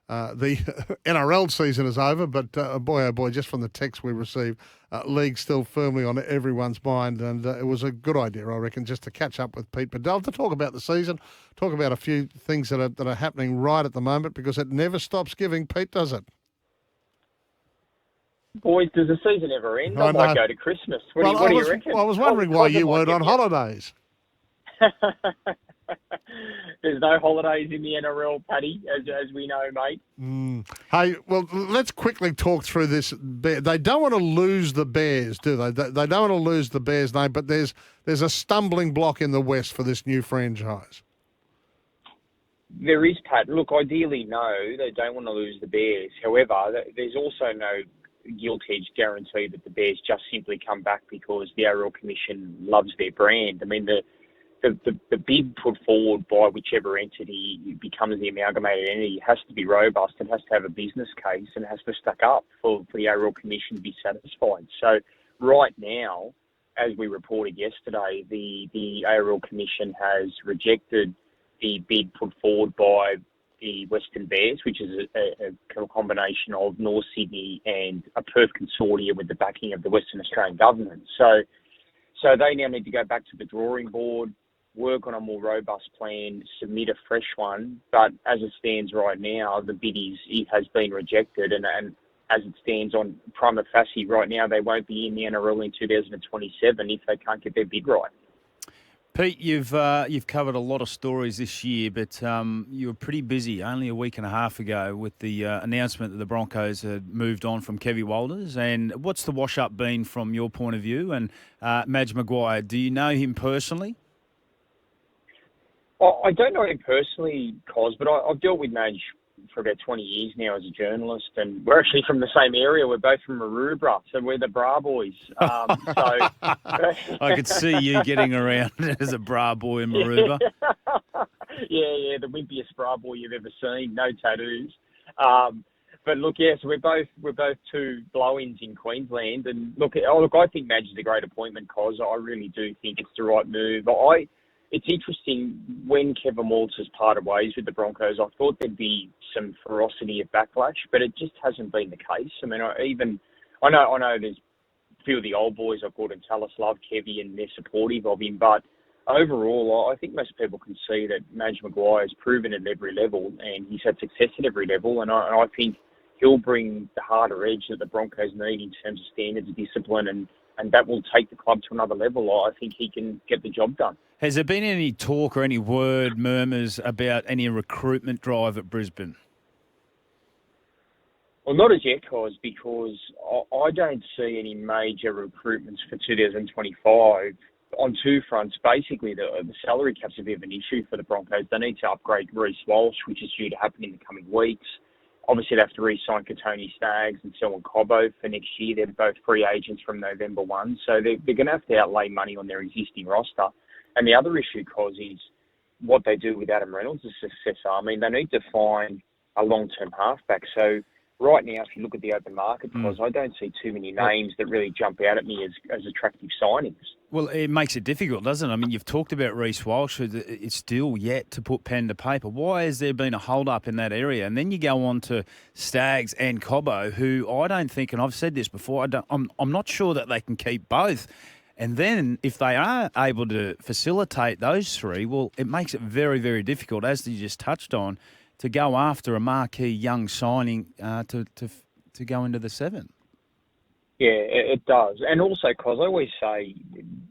the NRL season is over, but boy, oh boy, just from the text we received, league still firmly on everyone's mind, and it was a good idea, I reckon, just to catch up with Pete Badel to talk about the season, talk about a few things that are happening right at the moment, because it never stops giving, Pete, does it? Boys, does the season ever end? I I might know. go to Christmas. What Well, do you reckon? I was wondering why you weren't on holidays. There's no holidays in the NRL, Paddy, as we know, mate. Hey, well, let's quickly talk through this. They don't want to lose the Bears, do they? They don't want to lose the Bears' name, but there's a stumbling block in the West for this new franchise. There is, Pat. Look, ideally, no, they don't want to lose the Bears. However, there's also no gilt-edged guarantee that the Bears just simply come back because the ARL Commission loves their brand. I mean, the bid put forward by whichever entity becomes the amalgamated entity has to be robust and has to have a business case and has to stack up for the ARL Commission to be satisfied. So right now, as we reported yesterday, the ARL Commission has rejected the bid put forward by the Western Bears, which is a combination of North Sydney and a Perth consortium with the backing of the Western Australian government. So they now need to go back to the drawing board, work on a more robust plan, submit a fresh one. But as it stands right now, the bid has been rejected, and as it stands on prima facie right now, they won't be in the NRL in 2027 if they can't get their bid right. Pete, you've covered a lot of stories this year, but you were pretty busy only a week and a half ago with the announcement that the Broncos had moved on from Kevy Walters. And what's the wash-up been from your point of view? And Madge Maguire, do you know him personally? I don't know him personally, Cos, but I've dealt with Madge for about 20 years now as a journalist, and we're actually from the same area. We're both from Maroubra, so we're the Bra boys. I could see you getting around as a Bra boy in Maroubra. Yeah, the wimpiest Bra boy you've ever seen. No tattoos. But look, yes, we're both two blow-ins in Queensland, and look, I think Madge is a great appointment, Cos. I really do think it's the right move. It's interesting, when Kevin Walters parted ways with the Broncos, I thought there'd be some ferocity of backlash, but it just hasn't been the case. I mean, I know there's a few of the old boys, like Gordon Tallis, love Kevy and they're supportive of him, but overall, I think most people can see that Madge Maguire has proven at every level, and he's had success at every level, and I think he'll bring the harder edge that the Broncos need in terms of standards of discipline, and that will take the club to another level. I think he can get the job done. Has there been any talk or any word, murmurs about any recruitment drive at Brisbane? Well, not as yet, Cos, because I don't see any major recruitments for 2025 on two fronts. Basically, the salary cap's a bit of an issue for the Broncos. They need to upgrade Reece Walsh, which is due to happen in the coming weeks. Obviously, they have to re-sign Katoni Staggs and Selwyn Cobbo for next year. They're both free agents from November 1, so they're going to have to outlay money on their existing roster. And the other issue, Cos, is what they do with Adam Reynolds as successor. I mean, they need to find a long-term halfback. So right now, if you look at the open market, Cos, I don't see too many names that really jump out at me as attractive signings. Well, it makes it difficult, doesn't it? I mean, you've talked about Reece Walsh. It's still yet to put pen to paper. Why has there been a hold-up in that area? And then you go on to Staggs and Cobbo, who I don't think, and I've said this before, I'm not sure that they can keep both. And then if they are able to facilitate those three, well, it makes it very, very difficult, as you just touched on, to go after a marquee young signing to go into the seven. Yeah, it does. And also, Cos, I always say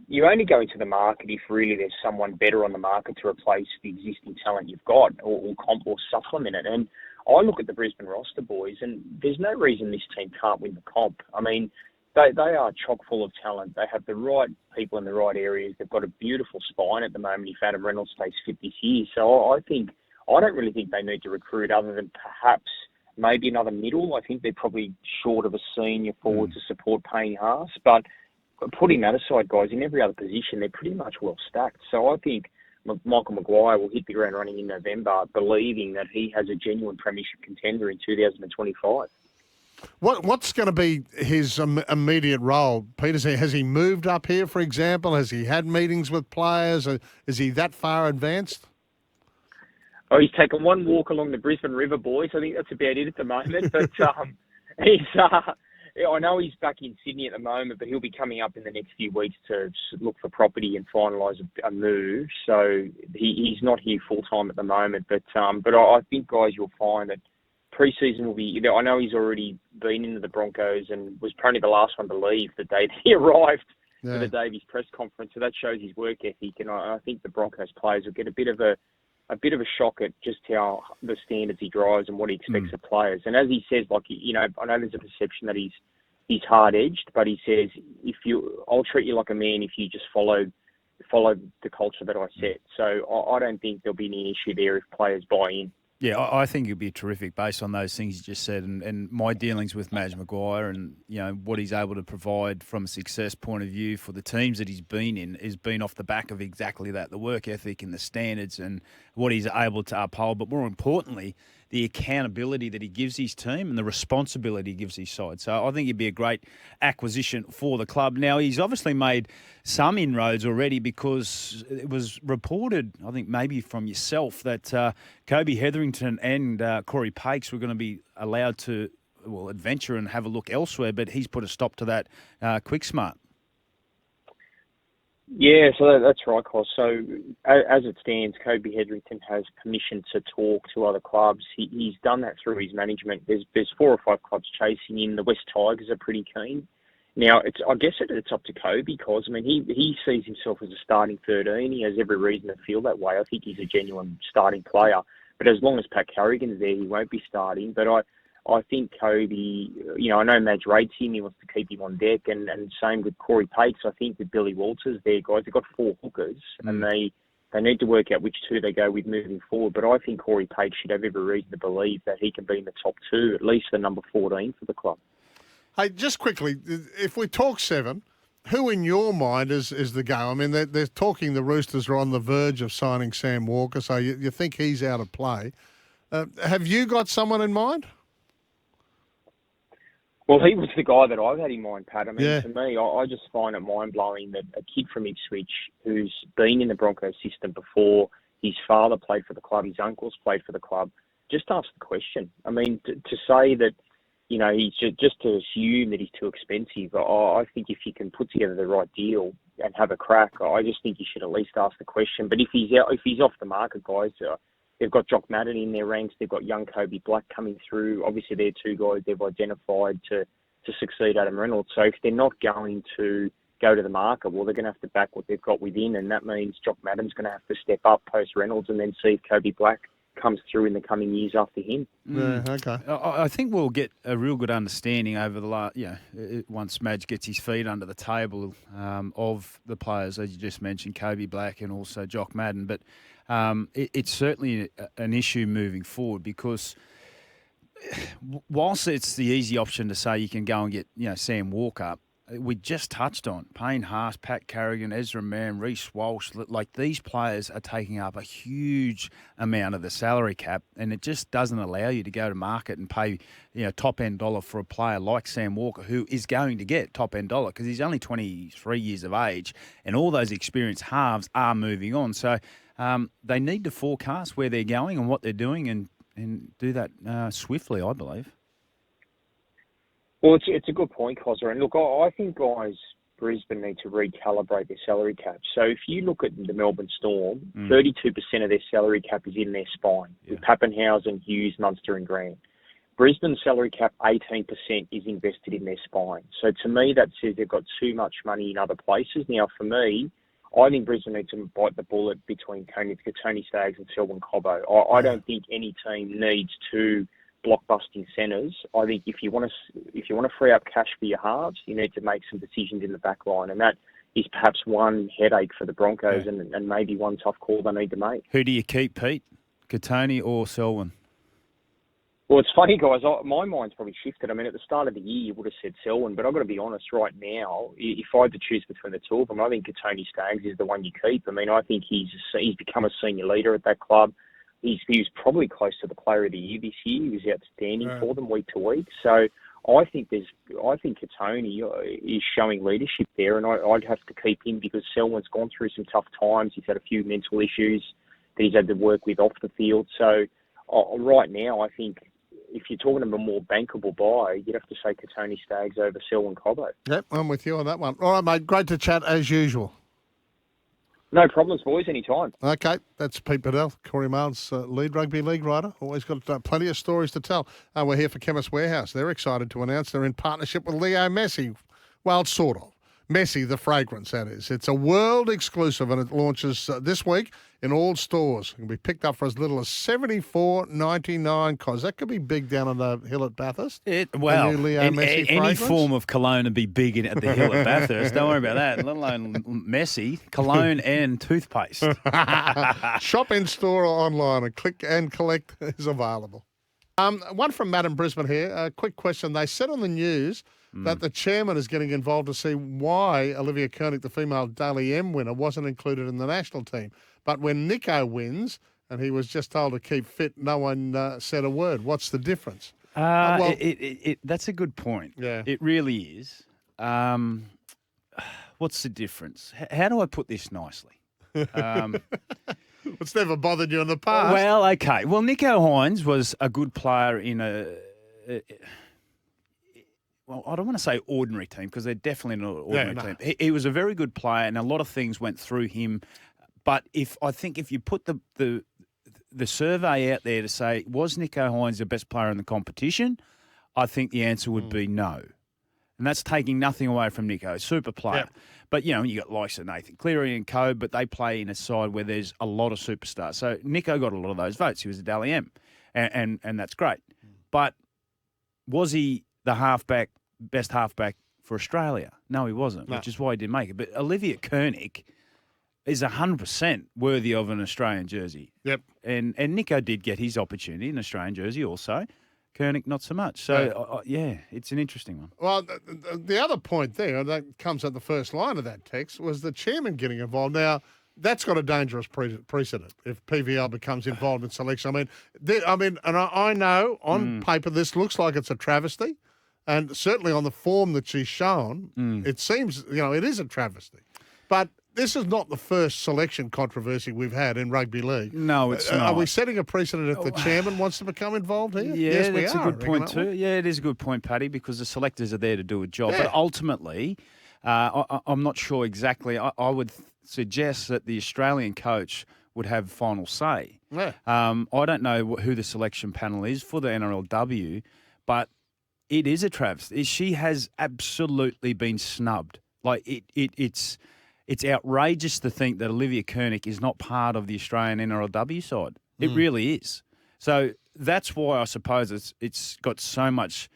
you only go into the market if really there's someone better on the market to replace the existing talent you've got or comp or supplement it. And I look at the Brisbane roster, boys, and there's no reason this team can't win the comp. I mean, they are chock full of talent. They have the right people in the right areas. They've got a beautiful spine at the moment if Adam Reynolds stays fit this year. So I don't really think they need to recruit other than perhaps maybe another middle. I think they're probably short of a senior forward to support Payne Haas. But putting that aside, guys, in every other position, they're pretty much well stacked. So I think Michael Maguire will hit the ground running in November, believing that he has a genuine premiership contender in 2025. What's going to be his immediate role, Peter? Has he moved up here, for example? Has he had meetings with players? Is he that far advanced? Oh, he's taken one walk along the Brisbane River, boys. I think that's about it at the moment. But he's, I know he's back in Sydney at the moment, but he'll be coming up in the next few weeks to look for property and finalise a move. So he's not here full time at the moment. But I think, guys, you'll find that pre-season will be. I know he's already been into the Broncos and was probably the last one to leave the day he arrived for the Davies press conference. So that shows his work ethic, and I think the Broncos players will get a bit of a shock at just how the standards he drives and what he expects of players. And as he says, like, I know there's a perception that he's hard-edged, but he says, I'll treat you like a man if you just follow the culture that I set. So I don't think there'll be any issue there if players buy in. Yeah, I think he'll be terrific based on those things you just said, and my dealings with Maguire and what he's able to provide from a success point of view for the teams that he's been in has been off the back of exactly that, the work ethic and the standards and what he's able to uphold, but more importantly, the accountability that he gives his team and the responsibility he gives his side. So I think he'd be a great acquisition for the club. Now, he's obviously made some inroads already because it was reported, I think maybe from yourself, that Kobe Hetherington and Corey Pakes were going to be allowed to, adventure and have a look elsewhere, but he's put a stop to that quick smart. Yeah, so that's right, Cos. So as it stands, Kobe Hetherington has permission to talk to other clubs. He's done that through his management. There's 4 or 5 clubs chasing him. The West Tigers are pretty keen. Now, I guess it's up to Kobe, Cos. I mean, he sees himself as a starting 13. He has every reason to feel that way. I think he's a genuine starting player. But as long as Pat Carrigan's there, he won't be starting. But I think Kobe, I know Madge rates him. He wants to keep him on deck. And same with Corey Pakes. I think with Billy Walters there, guys, they've got 4 hookers. And they need to work out which 2 they go with moving forward. But I think Corey Pakes should have every reason to believe that he can be in the top 2, at least the number 14 for the club. Hey, just quickly, if we talk 7, who in your mind is the go? I mean, they're talking the Roosters are on the verge of signing Sam Walker, so you think he's out of play. Have you got someone in mind? Well, he was the guy that I've had in mind, Pat. I mean, to me, I just find it mind-blowing that a kid from Ipswich who's been in the Broncos system before, his father played for the club, his uncles played for the club, just ask the question. I mean, to say that, he's just to assume that he's too expensive, I think if you can put together the right deal and have a crack, I just think you should at least ask the question. But if he's off the market, guys, they've got Jock Madden in their ranks. They've got young Kobe Black coming through. Obviously, they're 2 guys they've identified to succeed Adam Reynolds. So if they're not going to go to the market, well, they're going to have to back what they've got within, and that means Jock Madden's going to have to step up post Reynolds and then see if Kobe Black comes through in the coming years after him. Yeah, okay. I think we'll get a real good understanding over the last, once Madge gets his feet under the table of the players, as you just mentioned, Kobe Black and also Jock Madden. But it's certainly an issue moving forward because whilst it's the easy option to say you can go and get, Sam Walker, we just touched on Payne Haas, Pat Carrigan, Ezra Mann, Reece Walsh. Like, these players are taking up a huge amount of the salary cap, and it just doesn't allow you to go to market and pay, top end dollar for a player like Sam Walker, who is going to get top end dollar because he's only 23 years of age, and all those experienced halves are moving on. So they need to forecast where they're going and what they're doing, and do that swiftly, I believe. Well, it's a good point, Cosser. And look, I think, guys, Brisbane need to recalibrate their salary cap. So if you look at the Melbourne Storm, 32% of their salary cap is in their spine, with Pappenhausen, Hughes, Munster and Grant. Brisbane's salary cap, 18% is invested in their spine. So to me, that says they've got too much money in other places. Now, for me, I think Brisbane need to bite the bullet between Tony Staggs and Selwyn Cobbo. I don't think any team needs 2 blockbusting centres. I think if you want to free up cash for your halves, you need to make some decisions in the back line, and that is perhaps one headache for the Broncos and maybe one tough call they need to make. Who do you keep, Pete? Katoni or Selwyn? Well, it's funny, guys. My mind's probably shifted. I mean, at the start of the year, you would have said Selwyn, but I've got to be honest, right now, if I had to choose between the 2 of them, I think Tony Staggs is the one you keep. I mean, I think he's become a senior leader at that club. He was probably close to the player of the year this year. He was outstanding for them week to week. So I think Katoni is showing leadership there, and I'd have to keep him because Selwyn's gone through some tough times. He's had a few mental issues. he's had to work with off the field. So right now, I think if you're talking about a more bankable buy, you'd have to say Katoni Staggs over Selwyn Cobbo. Yep, I'm with you on that one. All right, mate, great to chat as usual. No problems, boys, anytime. Okay, that's Pete Badel, Courier Mail's lead rugby league writer. Always got plenty of stories to tell. We're here for Chemist Warehouse. They're excited to announce they're in partnership with Leo Messi. Well, sort of. Messi, the fragrance, that is. It's a world exclusive and it launches this week in all stores. It can be picked up for as little as $74.99. Cos that could be big down on the hill at Bathurst. Any form of cologne would be big at the hill at Bathurst. Don't worry about that. Let alone Messi, cologne and toothpaste. Shop in store or online. A click and collect is available. One from Matt in Brisbane here. A quick question. They said on the news that the chairman is getting involved to see why Olivia Kernick, the female Dally M winner, wasn't included in the national team. But when Nico wins, and he was just told to keep fit, no one said a word. What's the difference? That's a good point. Yeah. It really is. What's the difference? How do I put this nicely? It's never bothered you in the past. Well, okay. Well, Nico Hines was a good player in well, I don't want to say ordinary team because they're definitely not an ordinary team. He was a very good player and a lot of things went through him. But I think if you put the survey out there to say, was Nico Hines the best player in the competition? I think the answer would be no. And that's taking nothing away from Nico, super player. Yep. But, you got likes of Nathan Cleary and co, but they play in a side where there's a lot of superstars. So Nico got a lot of those votes. He was a Dally M, and that's great. But was he the best halfback for Australia? No, he wasn't, which is why he didn't make it. But Olivia Kernick is 100% worthy of an Australian jersey. Yep. And Nico did get his opportunity in an Australian jersey also. Kernick, not so much. So, it's an interesting one. Well, the other point there that comes at the first line of that text was the chairman getting involved. Now, that's got a dangerous precedent if PVL becomes involved in selection. I know on paper this looks like it's a travesty, and certainly on the form that she's shown, it seems, it is a travesty. But this is not the first selection controversy we've had in rugby league. No, it's not. Are we setting a precedent if the chairman wants to become involved here? Yeah, yes, we that's are. a good point too. Yeah, it is a good point, Paddy, because the selectors are there to do a job. Yeah. But ultimately, I'm not sure exactly. I would suggest that the Australian coach would have final say. Yeah. I don't know who the selection panel is for the NRLW, but it is a travesty. She has absolutely been snubbed. Like it's outrageous to think that Olivia Kernick is not part of the Australian NRLW side. It really is. So that's why I suppose it's got so much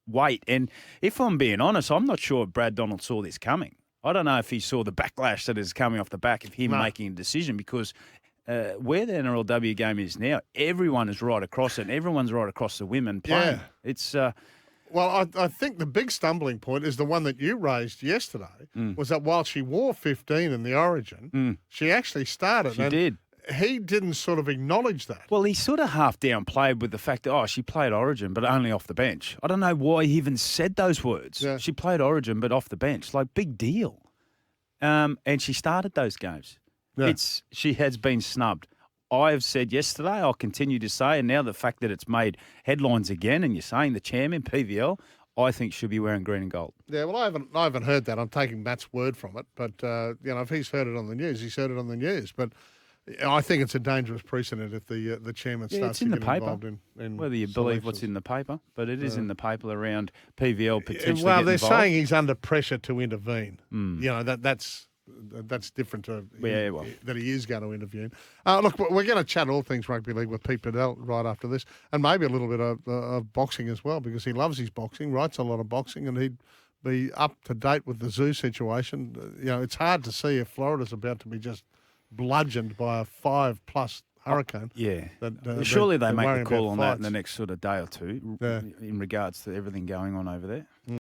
weight. And if I'm being honest, I'm not sure if Brad Donald saw this coming. I don't know if he saw the backlash that is coming off the back of him making a decision because where the NRLW game is now, everyone is right across it and everyone's right across the women playing. Yeah. It's Well, I think the big stumbling point is the one that you raised yesterday, was that while she wore 15 in the Origin, she actually started. She did. He didn't sort of acknowledge that. Well, he sort of half downplayed with the fact that, she played Origin, but only off the bench. I don't know why he even said those words. Yeah. She played Origin, but off the bench. Like, big deal. And she started those games. Yeah. She has been snubbed. I've said yesterday, I'll continue to say, and now the fact that it's made headlines again, and you're saying the chairman, PVL, I think should be wearing green and gold. Yeah, well, I haven't heard that. I'm taking Matt's word from it. But, if he's heard it on the news, he's heard it on the news. But I think it's a dangerous precedent if the chairman starts it's in to the get paper. involved in Whether you believe what's in the paper, but it is in the paper around PVL potentially Well, getting they're involved. saying he's under pressure to intervene. That's different to that he is going to intervene. Look, we're going to chat all things rugby league with Pete Badel right after this, and maybe a little bit of boxing as well, because he loves his boxing, writes a lot of boxing, and he'd be up to date with the zoo situation. It's hard to see if Florida's about to be just bludgeoned by a 5+ hurricane. Surely they make worrying the call about on that in fights. the next sort of day or two in regards to everything going on over there.